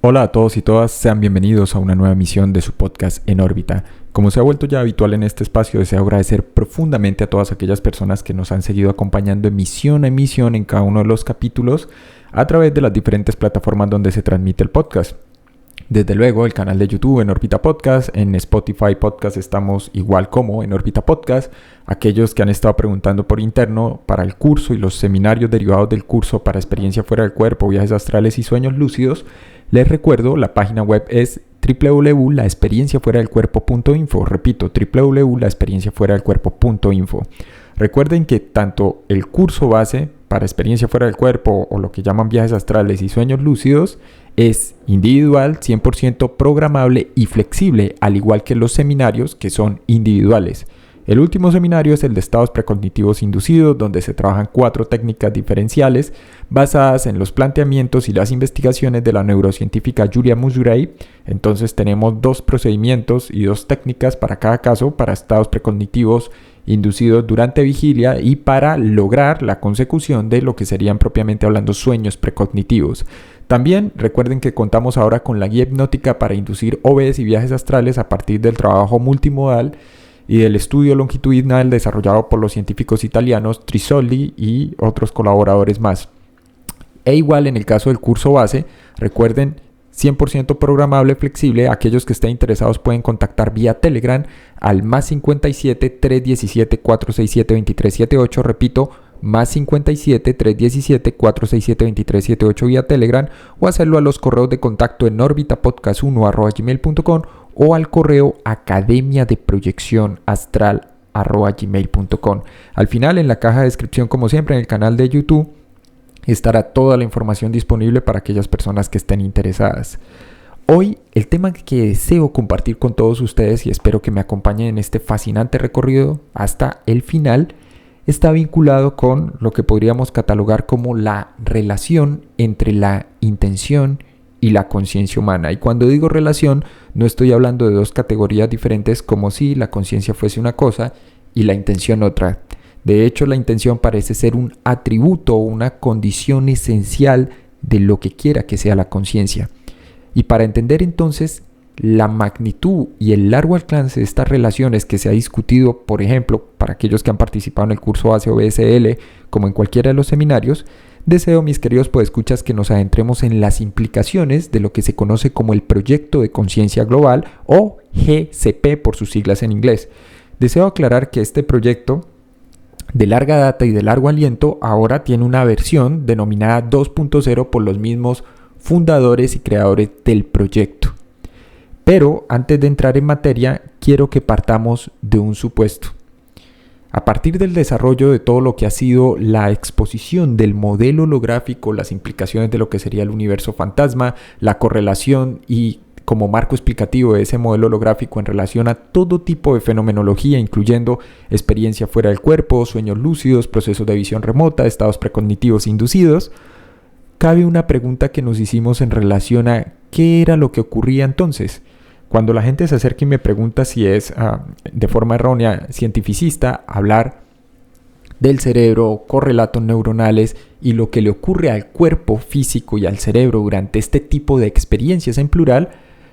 Hola a todos y todas, sean bienvenidos a una nueva emisión de su podcast En órbita. Como se ha vuelto ya habitual en este espacio, deseo agradecer profundamente a todas aquellas personas que nos han seguido acompañando emisión a emisión en cada uno de los capítulos a través de las diferentes plataformas donde se transmite el podcast. Desde luego, el canal de YouTube En órbita podcast, en Spotify podcast estamos igual como En órbita podcast. Aquellos que han estado preguntando por interno para el curso y los seminarios derivados del curso para experiencia fuera del cuerpo, viajes astrales y sueños lúcidos, les recuerdo, la página web es www.laexperienciafueradelcuerpo.info. Repito, www.laexperienciafueradelcuerpo.info. Recuerden que tanto el curso base para experiencia fuera del cuerpo o lo que llaman viajes astrales y sueños lúcidos es individual, 100% programable y flexible, al igual que los seminarios que son individuales. El último seminario es el de estados precognitivos inducidos, donde se trabajan 4 técnicas diferenciales basadas en los planteamientos y las investigaciones de la neurocientífica Yulia Muzray. Entonces tenemos 2 procedimientos y 2 técnicas para cada caso, para estados precognitivos inducidos durante vigilia y para lograr la consecución de lo que serían propiamente hablando sueños precognitivos. También recuerden que contamos ahora con la guía hipnótica para inducir OBs y viajes astrales a partir del trabajo multimodal y del estudio longitudinal desarrollado por los científicos italianos Trisoli y otros colaboradores más. E igual en el caso del curso base, recuerden 100% programable, flexible. Aquellos que estén interesados pueden contactar vía Telegram al +57 317 467 2378. Repito, +57 317 467 2378 vía Telegram, o hacerlo a los correos de contacto en orbitapodcast1@gmail.com o al correo academiadeproyeccionastral@gmail.com. Al final, en la caja de descripción, como siempre, en el canal de YouTube estará toda la información disponible para aquellas personas que estén interesadas. Hoy, el tema que deseo compartir con todos ustedes, y espero que me acompañen en este fascinante recorrido hasta el final, está vinculado con lo que podríamos catalogar como la relación entre la intención y la conciencia humana. Y cuando digo relación, no estoy hablando de 2 categorías diferentes como si la conciencia fuese una cosa y la intención otra. De hecho, la intención parece ser un atributo o una condición esencial de lo que quiera que sea la conciencia. Y para entender entonces la magnitud y el largo alcance de estas relaciones que se ha discutido, por ejemplo, para aquellos que han participado en el curso base o BSL, como en cualquiera de los seminarios, deseo, mis queridos podescuchas, que nos adentremos en las implicaciones de lo que se conoce como el Proyecto de Conciencia Global o GCP por sus siglas en inglés. Deseo aclarar que este proyecto de larga data y de largo aliento ahora tiene una versión denominada 2.0 por los mismos fundadores y creadores del proyecto. Pero antes de entrar en materia, quiero que partamos de un supuesto. A partir del desarrollo de todo lo que ha sido la exposición del modelo holográfico, las implicaciones de lo que sería el universo fantasma, la correlación y como marco explicativo de ese modelo holográfico en relación a todo tipo de fenomenología, incluyendo experiencia fuera del cuerpo, sueños lúcidos, procesos de visión remota, estados precognitivos inducidos, cabe una pregunta que nos hicimos en relación a qué era lo que ocurría entonces. Cuando la gente se acerca y me pregunta si es de forma errónea cientificista hablar del cerebro, correlatos neuronales y lo que le ocurre al cuerpo físico y al cerebro durante este tipo de experiencias en plural,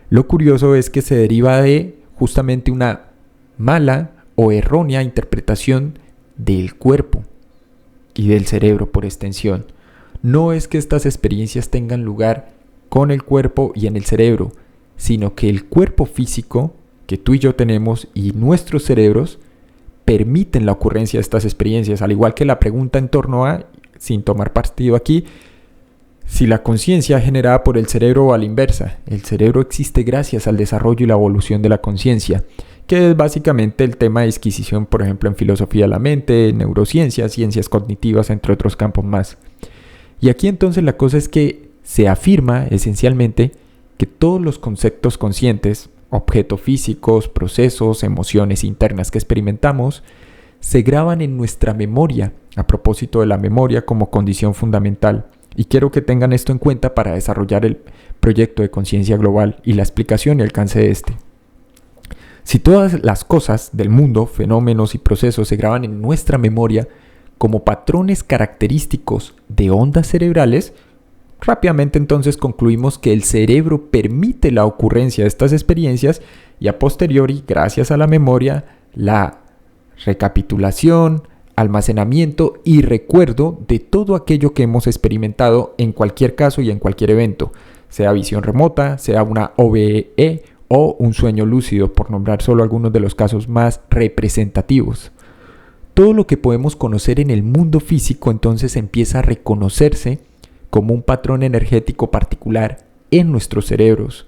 lo curioso es que se deriva de justamente una mala o errónea interpretación del cuerpo y del cerebro por extensión. No es que estas experiencias tengan lugar con el cuerpo y en el cerebro, sino que el cuerpo físico que tú y yo tenemos y nuestros cerebros permiten la ocurrencia de estas experiencias, al igual que la pregunta en torno a, sin tomar partido aquí, si la conciencia es generada por el cerebro o a la inversa. El cerebro existe gracias al desarrollo y la evolución de la conciencia, que es básicamente el tema de disquisición, por ejemplo, en filosofía de la mente, neurociencias, ciencias cognitivas, entre otros campos más. Y aquí entonces la cosa es que se afirma esencialmente que todos los conceptos conscientes, objetos físicos, procesos, emociones internas que experimentamos, se graban en nuestra memoria, a propósito de la memoria como condición fundamental. Y quiero que tengan esto en cuenta para desarrollar el proyecto de conciencia global y la explicación y alcance de este. Si todas las cosas del mundo, fenómenos y procesos se graban en nuestra memoria como patrones característicos de ondas cerebrales, Rápidamente entonces concluimos que el cerebro permite la ocurrencia de estas experiencias y a posteriori, gracias a la memoria, la recapitulación, almacenamiento y recuerdo de todo aquello que hemos experimentado en cualquier caso y en cualquier evento, sea visión remota, sea una OBE o un sueño lúcido, por nombrar solo algunos de los casos más representativos. Todo lo que podemos conocer en el mundo físico entonces empieza a reconocerse como un patrón energético particular en nuestros cerebros.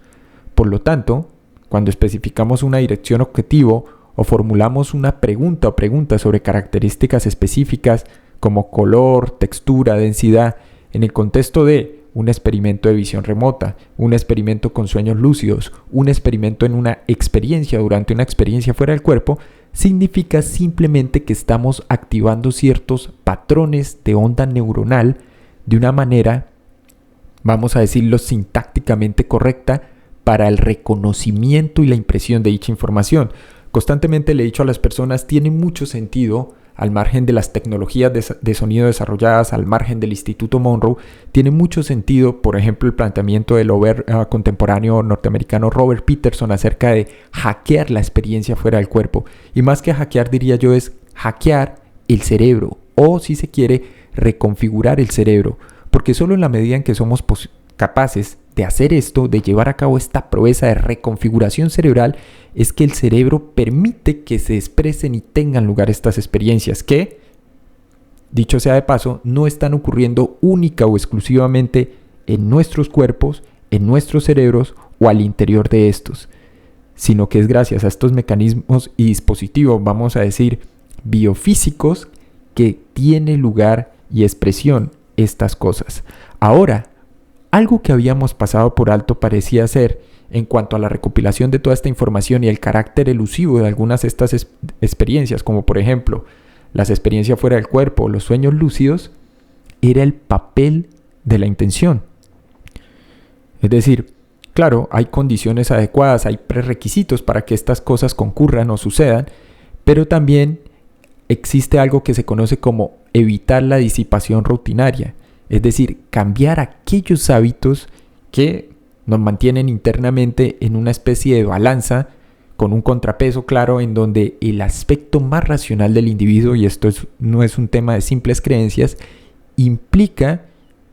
Por lo tanto, cuando especificamos una dirección objetivo o formulamos una pregunta o preguntas sobre características específicas como color, textura, densidad, en el contexto de un experimento de visión remota, un experimento con sueños lúcidos, un experimento en una experiencia durante una experiencia fuera del cuerpo, significa simplemente que estamos activando ciertos patrones de onda neuronal de una manera, vamos a decirlo, sintácticamente correcta para el reconocimiento y la impresión de dicha información. Constantemente le he dicho a las personas, tiene mucho sentido, al margen de las tecnologías de sonido desarrolladas, al margen del Instituto Monroe, tiene mucho sentido, por ejemplo, el planteamiento del contemporáneo norteamericano Robert Peterson acerca de hackear la experiencia fuera del cuerpo. Y más que hackear, diría yo, es hackear el cerebro, o si se quiere, reconfigurar el cerebro, porque solo en la medida en que somos capaces de hacer esto, de llevar a cabo esta proeza de reconfiguración cerebral, es que el cerebro permite que se expresen y tengan lugar estas experiencias que, dicho sea de paso, no están ocurriendo única o exclusivamente en nuestros cuerpos, en nuestros cerebros o al interior de estos, sino que es gracias a estos mecanismos y dispositivos, vamos a decir, biofísicos, que tiene lugar y expresión estas cosas. Ahora, algo que habíamos pasado por alto parecía ser, en cuanto a la recopilación de toda esta información y el carácter elusivo de algunas de estas experiencias, como por ejemplo las experiencias fuera del cuerpo o los sueños lúcidos, era el papel de la intención. Es decir, claro, hay condiciones adecuadas, hay prerequisitos para que estas cosas concurran o sucedan, pero también existe algo que se conoce como evitar la disipación rutinaria, es decir, cambiar aquellos hábitos que nos mantienen internamente en una especie de balanza con un contrapeso claro en donde el aspecto más racional del individuo, y esto no es un tema de simples creencias, implica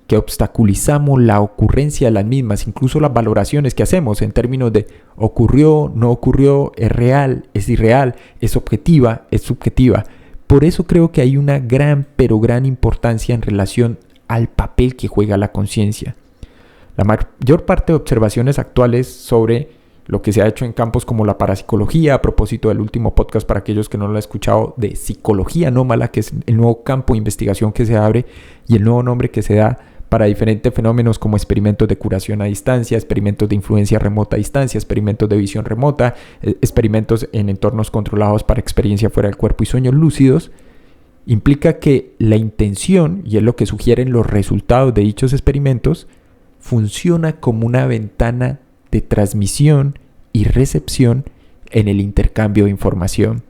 que obstaculizamos la ocurrencia de las mismas, incluso las valoraciones que hacemos en términos de ocurrió, no ocurrió, es real, es irreal, es objetiva, es subjetiva. Por eso creo que hay una gran, pero gran importancia en relación al papel que juega la conciencia. La mayor parte de observaciones actuales sobre lo que se ha hecho en campos como la parapsicología, a propósito del último podcast para aquellos que no lo han escuchado, de psicología anómala, que es el nuevo campo de investigación que se abre y el nuevo nombre que se da para diferentes fenómenos como experimentos de curación a distancia, experimentos de influencia remota a distancia, experimentos de visión remota, experimentos en entornos controlados para experiencia fuera del cuerpo y sueños lúcidos, implica que la intención, y es lo que sugieren los resultados de dichos experimentos, funciona como una ventana de transmisión y recepción en el intercambio de información.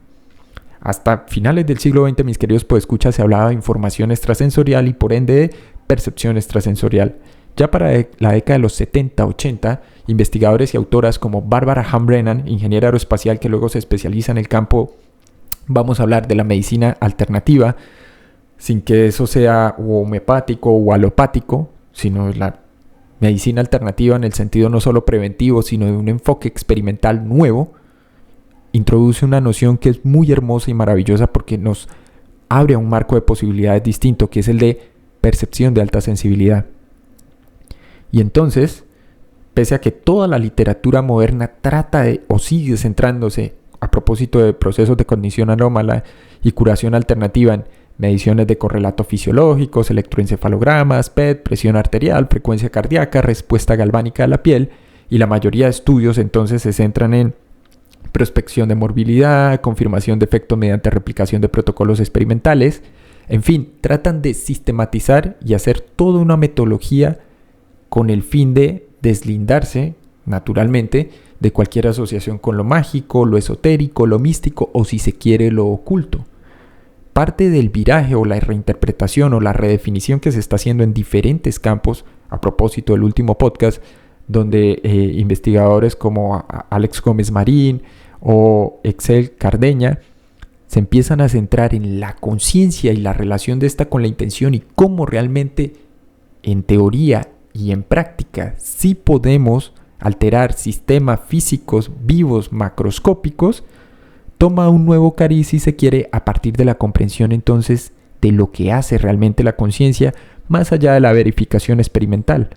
Hasta finales del siglo XX, mis queridos podescuchas, se hablaba de información extrasensorial y por ende de percepción extrasensorial. Ya para la década de los 70-80, investigadores y autoras como Barbara Ham Brennan, ingeniera aeroespacial que luego se especializa en el campo, vamos a hablar de la medicina alternativa, sin que eso sea homeopático o alopático, sino la medicina alternativa en el sentido no solo preventivo, sino de un enfoque experimental nuevo, introduce una noción que es muy hermosa y maravillosa porque nos abre a un marco de posibilidades distinto, que es el de percepción de alta sensibilidad. Y entonces, pese a que toda la literatura moderna trata de o sigue centrándose a propósito de procesos de cognición anómala y curación alternativa en mediciones de correlatos fisiológicos, electroencefalogramas, PET, presión arterial, frecuencia cardíaca, respuesta galvánica de la piel, y la mayoría de estudios entonces se centran en prospección de morbilidad, confirmación de efectos mediante replicación de protocolos experimentales. En fin, tratan de sistematizar y hacer toda una metodología con el fin de deslindarse, naturalmente, de cualquier asociación con lo mágico, lo esotérico, lo místico o, si se quiere, lo oculto. Parte del viraje o la reinterpretación o la redefinición que se está haciendo en diferentes campos a propósito del último podcast, donde investigadores como Alex Gómez Marín o Excel Cardeña se empiezan a centrar en la conciencia y la relación de esta con la intención y cómo realmente en teoría y en práctica sí podemos alterar sistemas físicos vivos macroscópicos, toma un nuevo cariz, si se quiere, a partir de la comprensión entonces de lo que hace realmente la conciencia más allá de la verificación experimental.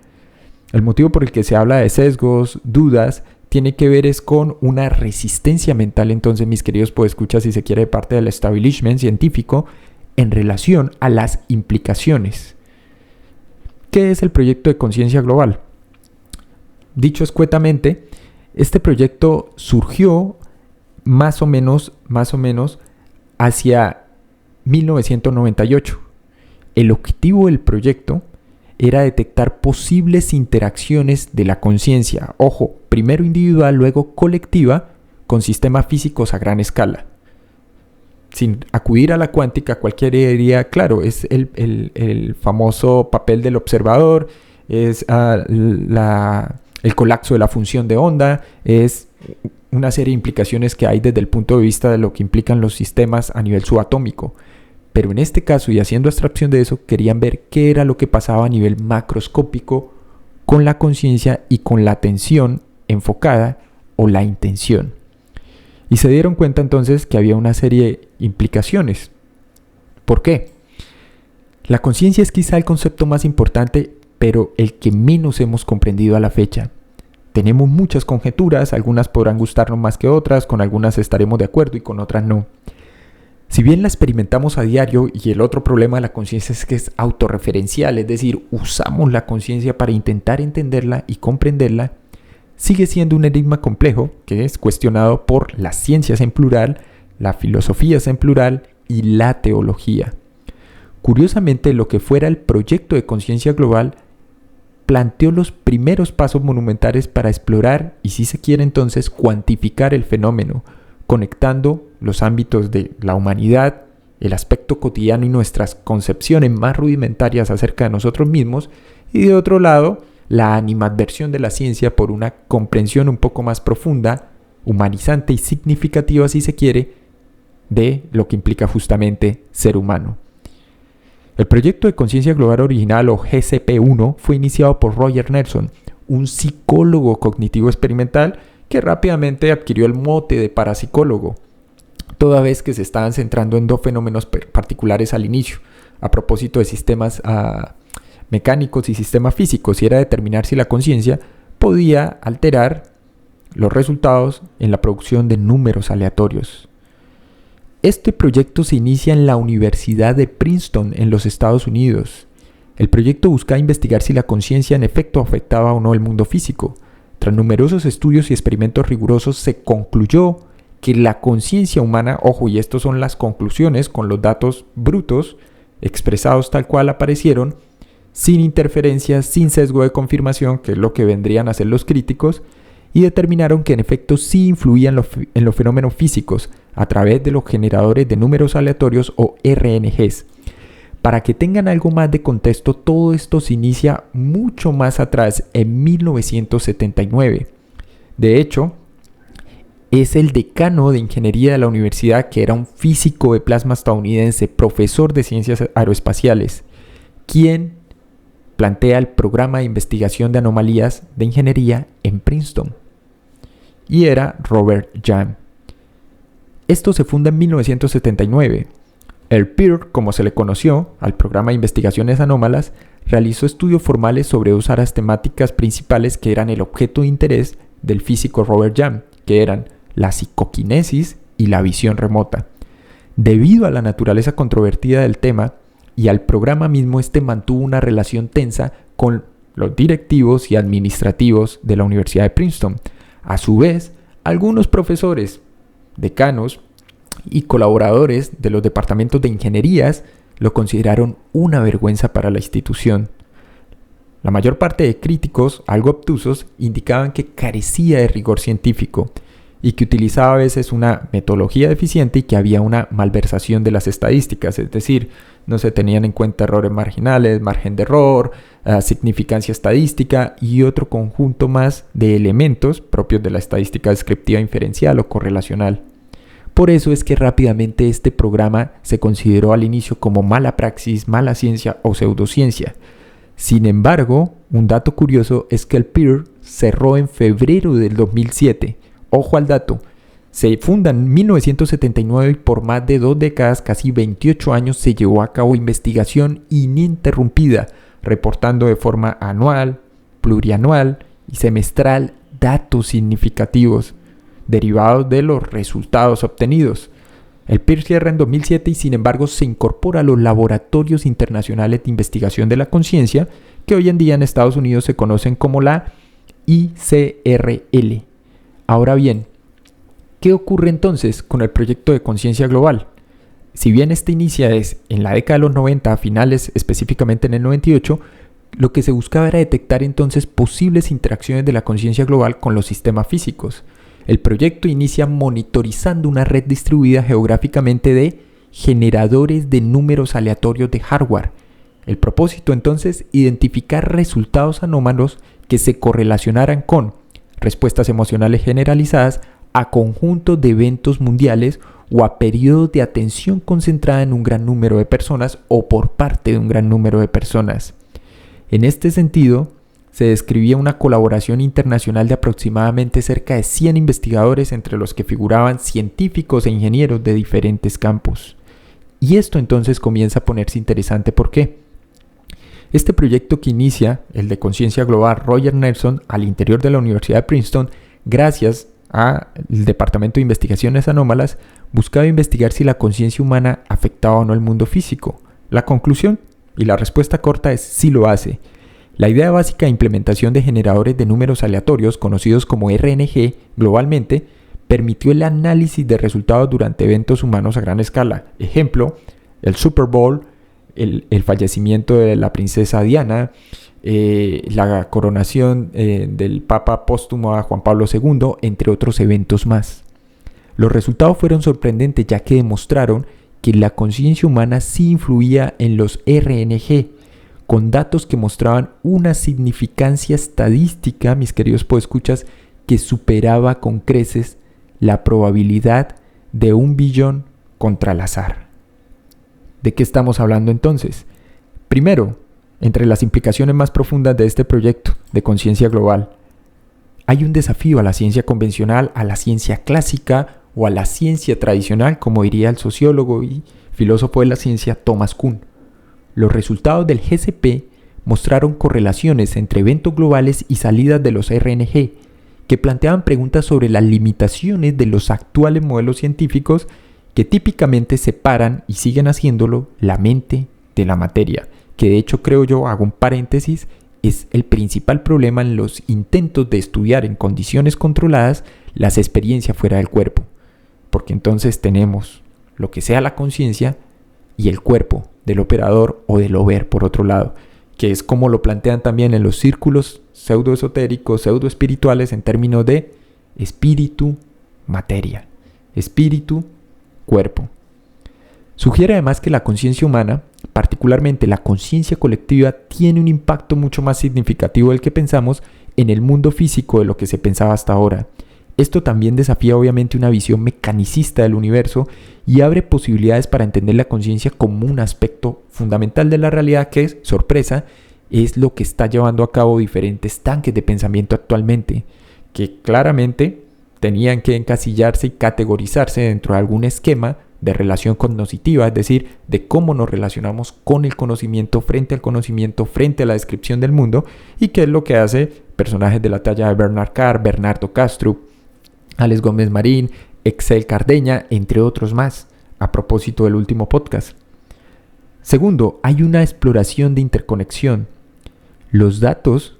El motivo por el que se habla de sesgos, dudas, tiene que ver es con una resistencia mental, entonces, mis queridos podescuchas, si se quiere, de parte del establishment científico en relación a las implicaciones. ¿Qué es el proyecto de conciencia global? Dicho escuetamente, este proyecto surgió más o menos hacia 1998. El objetivo del proyecto era detectar posibles interacciones de la conciencia, ojo, primero individual, luego colectiva, con sistemas físicos a gran escala. Sin acudir a la cuántica, cualquiera diría, claro, es el famoso papel del observador, es el colapso de la función de onda, es una serie de implicaciones que hay desde el punto de vista de lo que implican los sistemas a nivel subatómico. Pero en este caso, y haciendo abstracción de eso, querían ver qué era lo que pasaba a nivel macroscópico con la conciencia y con la atención enfocada o la intención. Y se dieron cuenta entonces que había una serie de implicaciones. ¿Por qué? La conciencia es quizá el concepto más importante, pero el que menos hemos comprendido a la fecha. Tenemos muchas conjeturas, algunas podrán gustarnos más que otras, con algunas estaremos de acuerdo y con otras no. Si bien la experimentamos a diario, y el otro problema de la conciencia es que es autorreferencial, es decir, usamos la conciencia para intentar entenderla y comprenderla, sigue siendo un enigma complejo que es cuestionado por las ciencias en plural, las filosofías en plural y la teología. Curiosamente, lo que fuera el proyecto de conciencia global planteó los primeros pasos monumentales para explorar y, si se quiere entonces, cuantificar el fenómeno, conectando los ámbitos de la humanidad, el aspecto cotidiano y nuestras concepciones más rudimentarias acerca de nosotros mismos, y de otro lado, la animadversión de la ciencia por una comprensión un poco más profunda, humanizante y significativa, si se quiere, de lo que implica justamente ser humano. El proyecto de conciencia global original, o GCP-1, fue iniciado por Roger Nelson, un psicólogo cognitivo experimental que rápidamente adquirió el mote de parapsicólogo, toda vez que se estaban centrando en dos fenómenos particulares al inicio, a propósito de sistemas mecánicos y sistemas físicos, y era determinar si la conciencia podía alterar los resultados en la producción de números aleatorios. Este proyecto se inicia en la Universidad de Princeton, en los Estados Unidos. El proyecto buscaba investigar si la conciencia en efecto afectaba o no el mundo físico. Tras numerosos estudios y experimentos rigurosos, se concluyó que la conciencia humana, ojo, y estas son las conclusiones con los datos brutos, expresados tal cual aparecieron, sin interferencias, sin sesgo de confirmación, que es lo que vendrían a ser los críticos, y determinaron que en efecto sí influían en los fenómenos físicos a través de los generadores de números aleatorios o RNGs. Para que tengan algo más de contexto, todo esto se inicia mucho más atrás, en 1979. De hecho, es el decano de ingeniería de la universidad, que era un físico de plasma estadounidense, profesor de ciencias aeroespaciales, quien plantea el programa de investigación de anomalías de ingeniería en Princeton. Y era Robert Jahn. Esto se funda en 1979. El PIR, como se le conoció al programa de investigaciones anómalas, realizó estudios formales sobre dos áreas temáticas principales que eran el objeto de interés del físico Robert Jahn, que eran la psicoquinesis y la visión remota. Debido a la naturaleza controvertida del tema y al programa mismo, este mantuvo una relación tensa con los directivos y administrativos de la Universidad de Princeton. A su vez, algunos profesores, decanos y colaboradores de los departamentos de ingenierías lo consideraron una vergüenza para la institución. La mayor parte de críticos, algo obtusos, indicaban que carecía de rigor científico y que utilizaba a veces una metodología deficiente y que había una malversación de las estadísticas, es decir, no se tenían en cuenta errores marginales, margen de error, significancia estadística y otro conjunto más de elementos propios de la estadística descriptiva inferencial o correlacional. Por eso es que rápidamente este programa se consideró al inicio como mala praxis, mala ciencia o pseudociencia. Sin embargo, un dato curioso es que el PIR cerró en febrero del 2007. Ojo al dato, se funda en 1979 y por más de 2 décadas, casi 28 años, se llevó a cabo investigación ininterrumpida, reportando de forma anual, plurianual y semestral datos significativos derivados de los resultados obtenidos. El PIR cierra en 2007 y sin embargo se incorpora a los laboratorios internacionales de investigación de la conciencia, que hoy en día en Estados Unidos se conocen como la ICRL. Ahora bien, ¿qué ocurre entonces con el proyecto de conciencia global? Si bien este inicia en la década de los 90, a finales, específicamente en el 98, lo que se buscaba era detectar entonces posibles interacciones de la conciencia global con los sistemas físicos. El proyecto inicia monitorizando una red distribuida geográficamente de generadores de números aleatorios de hardware. El propósito entonces, identificar resultados anómalos que se correlacionaran con respuestas emocionales generalizadas a conjuntos de eventos mundiales o a periodos de atención concentrada en un gran número de personas o por parte de un gran número de personas. En este sentido, se describía una colaboración internacional de aproximadamente cerca de 100 investigadores, entre los que figuraban científicos e ingenieros de diferentes campos. Y esto entonces comienza a ponerse interesante. ¿Por qué? Este proyecto que inicia, el de conciencia global Roger Nelson, al interior de la Universidad de Princeton, gracias al Departamento de Investigaciones Anómalas, buscaba investigar si la conciencia humana afectaba o no el mundo físico. La conclusión y la respuesta corta es sí lo hace. La idea básica de implementación de generadores de números aleatorios, conocidos como RNG globalmente, permitió el análisis de resultados durante eventos humanos a gran escala. Ejemplo, el Super Bowl, el fallecimiento de la princesa Diana, la coronación del Papa póstumo a Juan Pablo II, entre otros eventos más. Los resultados fueron sorprendentes, ya que demostraron que la conciencia humana sí influía en los RNG, con datos que mostraban una significancia estadística, mis queridos podescuchas, que superaba con creces la probabilidad de 1 billón contra el azar. ¿De qué estamos hablando entonces? Primero, entre las implicaciones más profundas de este proyecto de conciencia global, hay un desafío a la ciencia convencional, a la ciencia clásica o a la ciencia tradicional, como diría el sociólogo y filósofo de la ciencia Thomas Kuhn. Los resultados del GCP mostraron correlaciones entre eventos globales y salidas de los RNG, que planteaban preguntas sobre las limitaciones de los actuales modelos científicos que típicamente separan, y siguen haciéndolo, la mente de la materia, que de hecho, creo yo, hago un paréntesis, es el principal problema en los intentos de estudiar en condiciones controladas las experiencias fuera del cuerpo, porque entonces tenemos lo que sea la conciencia y el cuerpo del operador o del over por otro lado, que es como lo plantean también en los círculos pseudoesotéricos, pseudoespirituales, en términos de espíritu, materia, espíritu, cuerpo. Sugiere además que la conciencia humana, particularmente la conciencia colectiva, tiene un impacto mucho más significativo del que pensamos en el mundo físico de lo que se pensaba hasta ahora. Esto también desafía obviamente una visión mecanicista del universo y abre posibilidades para entender la conciencia como un aspecto fundamental de la realidad que es, sorpresa, es lo que está llevando a cabo diferentes tanques de pensamiento actualmente, que claramente tenían que encasillarse y categorizarse dentro de algún esquema de relación cognitiva, es decir, de cómo nos relacionamos con el conocimiento, frente a la descripción del mundo, y qué es lo que hace personajes de la talla de Bernard Carr, Bernardo Kastrup, Alex Gómez Marín, Excel Cardeña, entre otros más, a propósito del último podcast. Segundo, hay una exploración de interconexión. Los datos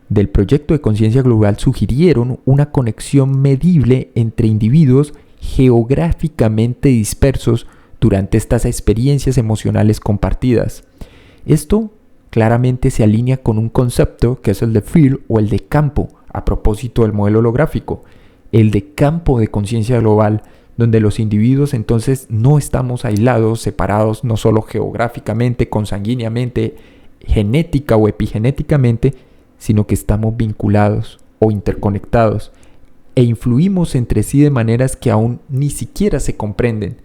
del proyecto de conciencia global sugirieron una conexión medible entre individuos geográficamente dispersos durante estas experiencias emocionales compartidas. Esto claramente se alinea con un concepto que es el de field o el de campo, a propósito del modelo holográfico. el de campo de conciencia global, donde los individuos entonces no estamos aislados, separados no solo geográficamente, consanguíneamente, genética o epigenéticamente, sino que estamos vinculados o interconectados e influimos entre sí de maneras que aún ni siquiera se comprenden.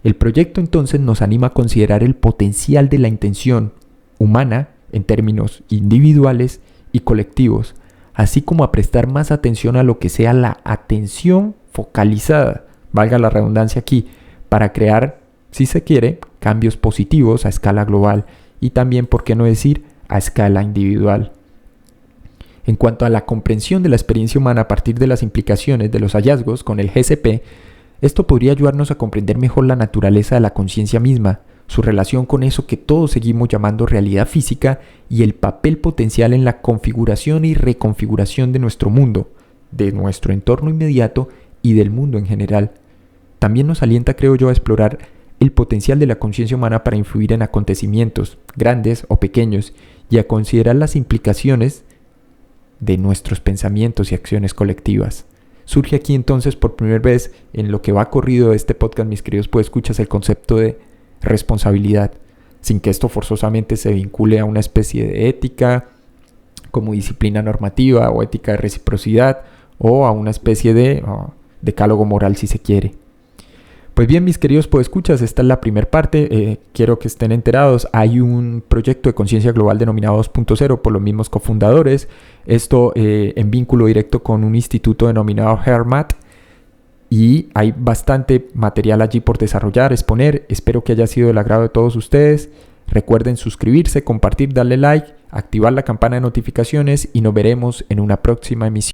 El proyecto entonces nos anima a considerar el potencial de la intención humana en términos individuales y colectivos, así como a prestar más atención a lo que sea la atención focalizada, valga la redundancia aquí, para crear, si se quiere, cambios positivos a escala global y también, por qué no decir, a escala individual. En cuanto a la comprensión de la experiencia humana a partir de las implicaciones de los hallazgos con el GCP, esto podría ayudarnos a comprender mejor la naturaleza de la conciencia misma, su relación con eso que todos seguimos llamando realidad física y el papel potencial en la configuración y reconfiguración de nuestro mundo, de nuestro entorno inmediato y del mundo en general. También nos alienta, creo yo, a explorar el potencial de la conciencia humana para influir en acontecimientos, grandes o pequeños, y a considerar las implicaciones de nuestros pensamientos y acciones colectivas. Surge aquí entonces por primera vez en lo que va corrido de este podcast, mis queridos podescuchas, el concepto de responsabilidad, sin que esto forzosamente se vincule a una especie de ética como disciplina normativa o ética de reciprocidad o a una especie de decálogo moral, si se quiere. Pues bien, mis queridos podescuchas, esta es la primera parte. Quiero que estén enterados. Hay un proyecto de conciencia global denominado 2.0 por los mismos cofundadores. Esto en vínculo directo con un instituto denominado HeartMath. Y hay bastante material allí por desarrollar, exponer. Espero que haya sido del agrado de todos ustedes. Recuerden suscribirse, compartir, darle like, activar la campana de notificaciones y nos veremos en una próxima emisión.